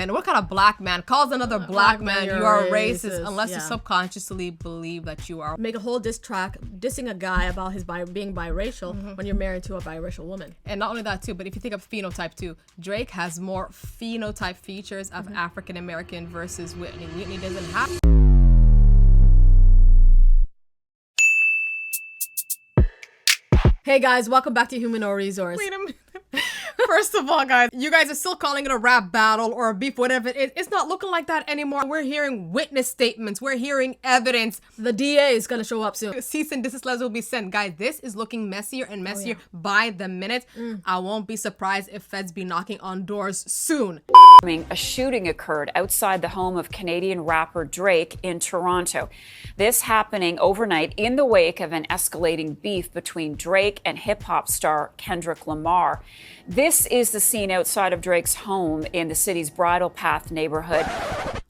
And what kind of black man calls another black man you are racist unless you subconsciously believe that you are? Make a whole diss track dissing a guy about his being biracial when you're married to a biracial woman. And not only that too, but if you think of phenotype too, Drake has more phenotype features of African American versus Whitney. Whitney doesn't have. Hey guys, welcome back to Human or Resource. Wait a minute. First of all, guys, you guys are still calling it a rap battle or a beef, whatever. It's not looking like that anymore. We're hearing witness statements. We're hearing evidence. The DA is going to show up soon. Cease and desist letters will be sent. Guys, this is looking messier and messier by the minute. I won't be surprised if feds be knocking on doors soon. A shooting occurred outside the home of Canadian rapper Drake in Toronto. This happening overnight in the wake of an escalating beef between Drake and hip-hop star Kendrick Lamar. This is the scene outside of Drake's home in the city's Bridle Path neighborhood.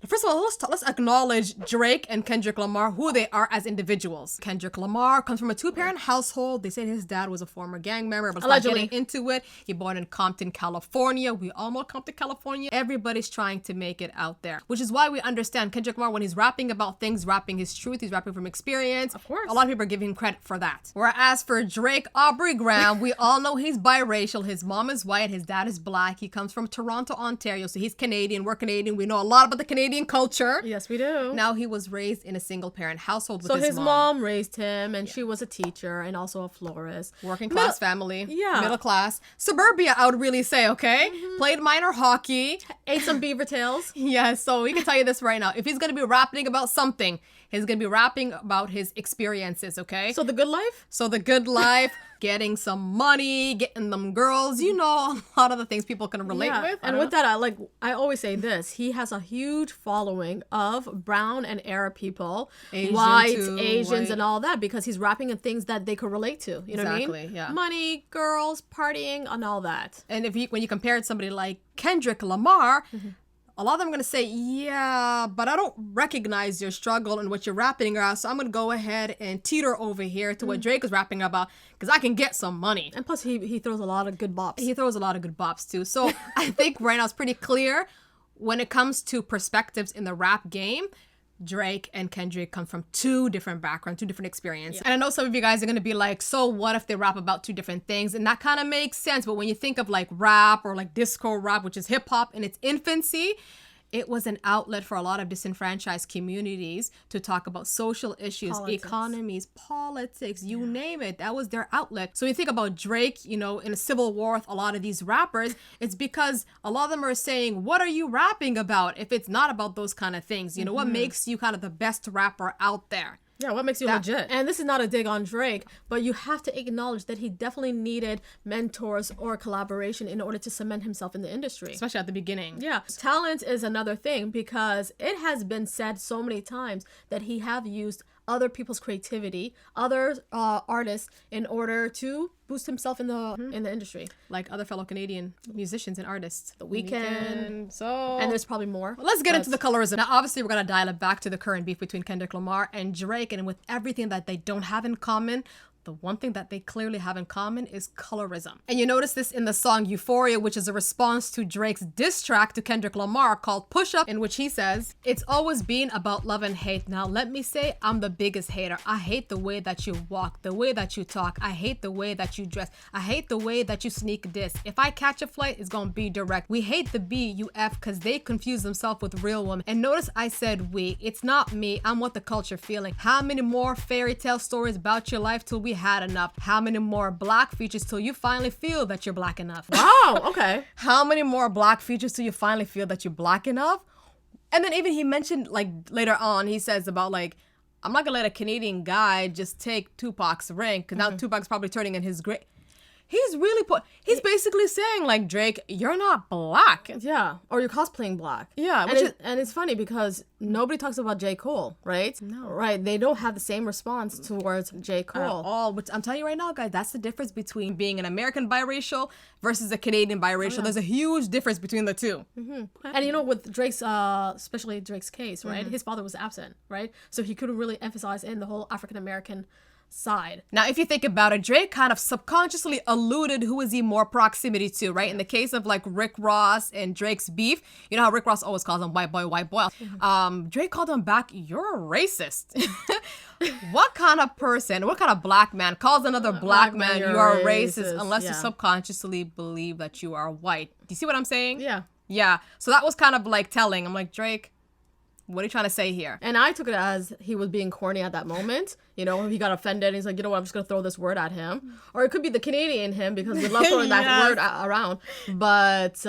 First of all, let's acknowledge Drake and Kendrick Lamar, who they are as individuals. Kendrick Lamar comes from a two-parent household. They say his dad was a former gang member, but not getting into it. He born in Compton, California. We all know Compton, California. Everybody's trying to make it out there, which is why we understand Kendrick Lamar when he's rapping about things, rapping his truth. He's rapping from experience. Of course. A lot of people are giving him credit for that. Whereas for Drake Aubrey Graham, we all know he's biracial. His mom is white. His dad is black. He comes from Toronto, Ontario. So he's Canadian. We're Canadian. We know a lot about the Canadian culture. Yes, we do. Now he was raised in a single parent household with his mom raised him, and she was a teacher and also a florist. Working class family. Yeah. Middle class. Suburbia, I would really say, okay? Played minor hockey. Ate some beaver tails. Yeah, so we can tell you this right now. If he's going to be rapping about something, he's going to be rapping about his experiences, okay? So the good life? So the good life, getting some money, getting them girls, you know, a lot of the things people can relate with. And with that, I always say this. He has a huge following of brown and Arab people, Asians, and all that, because he's rapping in things that they could relate to. You know what I mean? Yeah. Money, girls, partying, and all that. And when you compare it to somebody like Kendrick Lamar, a lot of them are going to say, yeah, but I don't recognize your struggle and what you're rapping about, so I'm going to go ahead and teeter over here to what Drake is rapping about because I can get some money. And plus, he throws a lot of good bops. He throws a lot of good bops, too. So I think right now it's pretty clear when it comes to perspectives in the rap game, Drake and Kendrick come from two different backgrounds, two different experiences. And I know some of you guys are going to be like, so what if they rap about two different things? And that kind of makes sense. But when you think of like rap or like disco rap, which is hip hop in its infancy, it was an outlet for a lot of disenfranchised communities to talk about social issues, economies, politics, you name it. That was their outlet. So you think about Drake, you know, in a civil war with a lot of these rappers, it's because a lot of them are saying, what are you rapping about if it's not about those kind of things? You know, what makes you kind of the best rapper out there? Yeah, what makes you legit? And this is not a dig on Drake, but you have to acknowledge that he definitely needed mentors or collaboration in order to cement himself in the industry. Especially at the beginning. Yeah. Talent is another thing because it has been said so many times that he have used other people's creativity, other artists in order to boost himself in the industry. Like other fellow Canadian musicians and artists. The Weeknd. And there's probably more. Well, let's get into the colorism. Now, obviously, we're going to dial it back to the current beef between Kendrick Lamar and Drake. And with everything that they don't have in common, the one thing that they clearly have in common is colorism. And you notice this in the song Euphoria, which is a response to Drake's diss track to Kendrick Lamar called Push Up, in which he says, it's always been about love and hate. Now, let me say I'm the biggest hater. I hate the way that you walk, the way that you talk. I hate the way that you dress. I hate the way that you sneak diss. If I catch a flight, it's gonna be direct. We hate the B-U-F because they confuse themselves with real women. And notice I said we. It's not me. I'm what the culture feeling. How many more fairy tale stories about your life till we had enough? How many more black features till you finally feel that you're black enough? Wow, okay. How many more black features till you finally feel that you're black enough? And then even he mentioned, like, later on, he says about, like, I'm not gonna let a Canadian guy just take Tupac's ring, because now Tupac's probably turning in his grave. He's basically saying, like, Drake, you're not black. Yeah, or you're cosplaying black. Yeah, and it's funny because nobody talks about J. Cole, right? No. Right, they don't have the same response towards J. Cole. At all. But I'm telling you right now, guys, that's the difference between being an American biracial versus a Canadian biracial. There's a huge difference between the two. And you know, with Drake's, especially Drake's case, right? His father was absent, right? So he couldn't really emphasize in the whole African American side. Now, if you think about it, Drake kind of subconsciously alluded who is he more proximity to, right? In the case of like Rick Ross and Drake's beef, you know how Rick Ross always calls him white boy, white boy. Drake called him back, you're a racist. What kind of person, what kind of black man calls another black man, you are a racist, unless you subconsciously believe that you are white? Do you see what I'm saying? Yeah. Yeah. So that was kind of like telling. I'm like, Drake, what are you trying to say here? And I took it as he was being corny at that moment. You know, he got offended. And he's like, you know what, I'm just going to throw this word at him. Or it could be the Canadian him because we love throwing that word around. But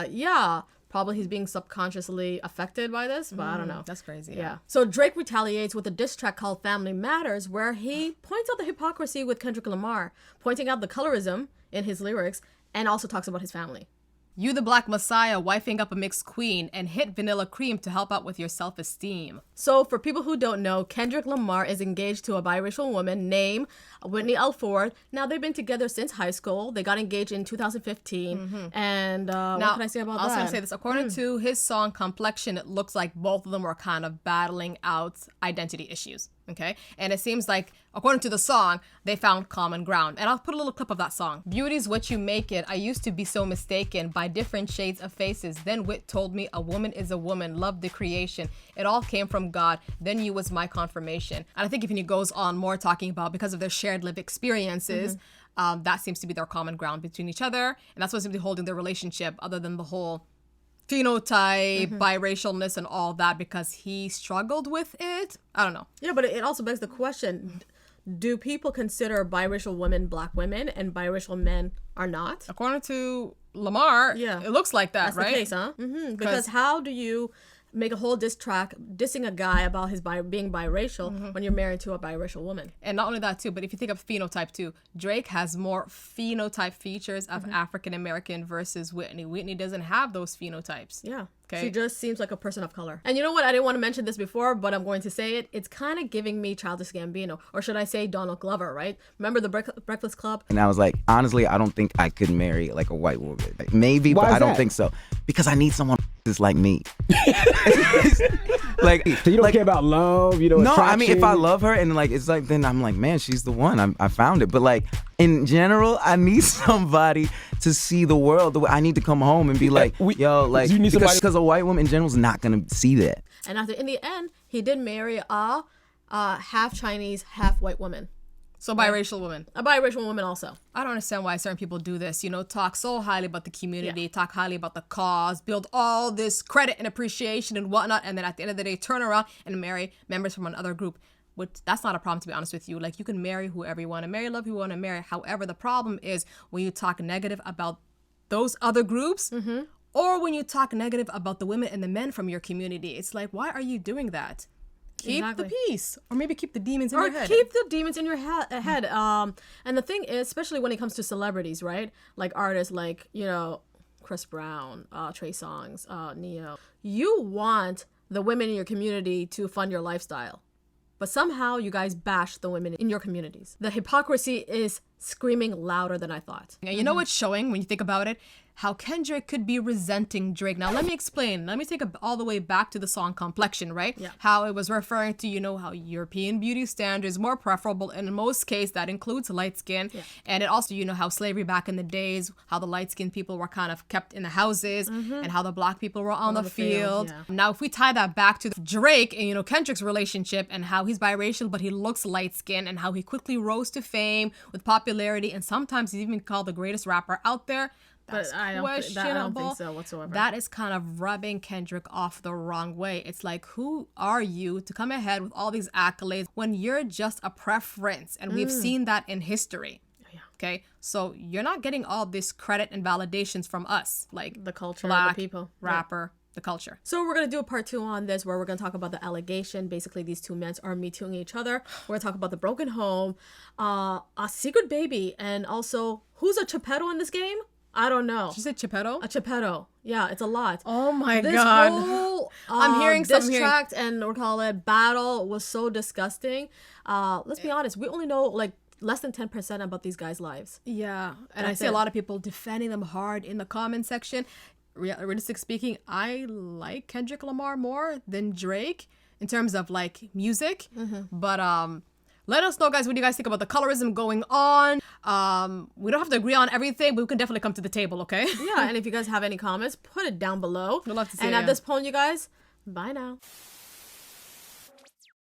yeah, probably he's being subconsciously affected by this. But I don't know. That's crazy. Yeah. So Drake retaliates with a diss track called Family Matters, where he points out the hypocrisy with Kendrick Lamar, pointing out the colorism in his lyrics, and also talks about his family. You the Black Messiah, wifing up a mixed queen, and hit Vanilla Cream to help out with your self-esteem. So for people who don't know, Kendrick Lamar is engaged to a biracial woman named Whitney L. Ford. Now, they've been together since high school. They got engaged in 2015. And what can I say about that? I was going to say this. According to his song Complexion, it looks like both of them were kind of battling out identity issues. Okay. And it seems like, according to the song, they found common ground. And I'll put a little clip of that song. Beauty's what you make it. I used to be so mistaken by different shades of faces. Then Wit told me a woman is a woman. Love the creation. It all came from God. Then you was my confirmation. And I think even he goes on more talking about because of their shared lived experiences, that seems to be their common ground between each other. And that's what seems to be holding their relationship, other than the whole phenotype, biracialness, and all that, because he struggled with it. I don't know. Yeah, but it also begs the question, do people consider biracial women black women and biracial men are not? According to Lamar, it looks like that, That's right? the case, huh? Because how do you make a whole diss track dissing a guy about his being biracial when you're married to a biracial woman? And not only that too, but if you think of phenotype too, Drake has more phenotype features of African American versus Whitney. Whitney doesn't have those phenotypes. Yeah. Okay. She just seems like a person of color. And you know what? I didn't want to mention this before, but I'm going to say it. It's kind of giving me Childish Gambino, or should I say Donald Glover, right? Remember the Breakfast Club? And I was like, honestly, I don't think I could marry like a white woman. Like, maybe, Why but is I don't that? think so. Because I need someone just like me. Like, So you don't care about love, you know? no, I mean, if I attraction? love her and like it's like, then I'm like, man, she's the one. I found it. But like in general, I need somebody to see the world. The way I need to come home and be like, yo, like, you need somebody- because a white woman in general is not gonna see that. And in the end, he did marry a half Chinese, half white woman. So biracial woman. A biracial woman also. I don't understand why certain people do this, you know, talk so highly about the community, talk highly about the cause, build all this credit and appreciation and whatnot, and then at the end of the day, turn around and marry members from another group. Which, that's not a problem, to be honest with you. Like, you can marry whoever you want to marry, love who you want to marry. However, the problem is when you talk negative about those other groups, or when you talk negative about the women and the men from your community. It's like, why are you doing that? Keep the Exactly. peace, or maybe keep the demons in Or your head. keep the demons in your head. And the thing is, especially when it comes to celebrities, right? Like artists like, you know, Chris Brown, Trey Songz, Neo. You want the women in your community to fund your lifestyle. But somehow you guys bash the women in your communities. The hypocrisy is screaming louder than I thought. And you know what's showing when you think about it? How Kendrick could be resenting Drake. Now, let me explain. Let me take it all the way back to the song Complexion, right? Yeah. How it was referring to, you know, how European beauty standard is more preferable. And in most cases, that includes light skin. Yeah. And it also, you know, how slavery back in the days, how the light-skinned people were kind of kept in the houses and how the black people were on the field. yeah. Now, if we tie that back to Drake and, you know, Kendrick's relationship and how he's biracial, but he looks light-skinned and how he quickly rose to fame with popularity. And sometimes he's even called the greatest rapper out there. That's But I don't questionable. think so whatsoever. That is kind of rubbing Kendrick off the wrong way. It's like, who are you to come ahead with all these accolades when you're just a preference? And we've seen that in history. Yeah. Okay, so you're not getting all this credit and validations from us, like The culture, black, the people. rapper, the culture. So we're going to do a part 2 on this where we're going to talk about the allegation. Basically, these two men are Me Tooing each other. We're going to talk about the broken home, a secret baby, and also who's a Geppetto in this game? I don't know. Did you say Geppetto? A Geppetto. Yeah, it's a lot. Oh my This God. whole I'm hearing some diss track and we'll call it battle was so disgusting. Let's be honest, we only know like less than 10% about these guys' lives. Yeah, and I That's see a it. lot of people defending them hard in the comment section. Realistic speaking, I like Kendrick Lamar more than Drake in terms of like music, but Let us know, guys, what you guys think about the colorism going on. We don't have to agree on everything, but we can definitely come to the table, okay? Yeah, and if you guys have any comments, put it down below. We'd love to see And it, at yeah. this point, you guys, bye now.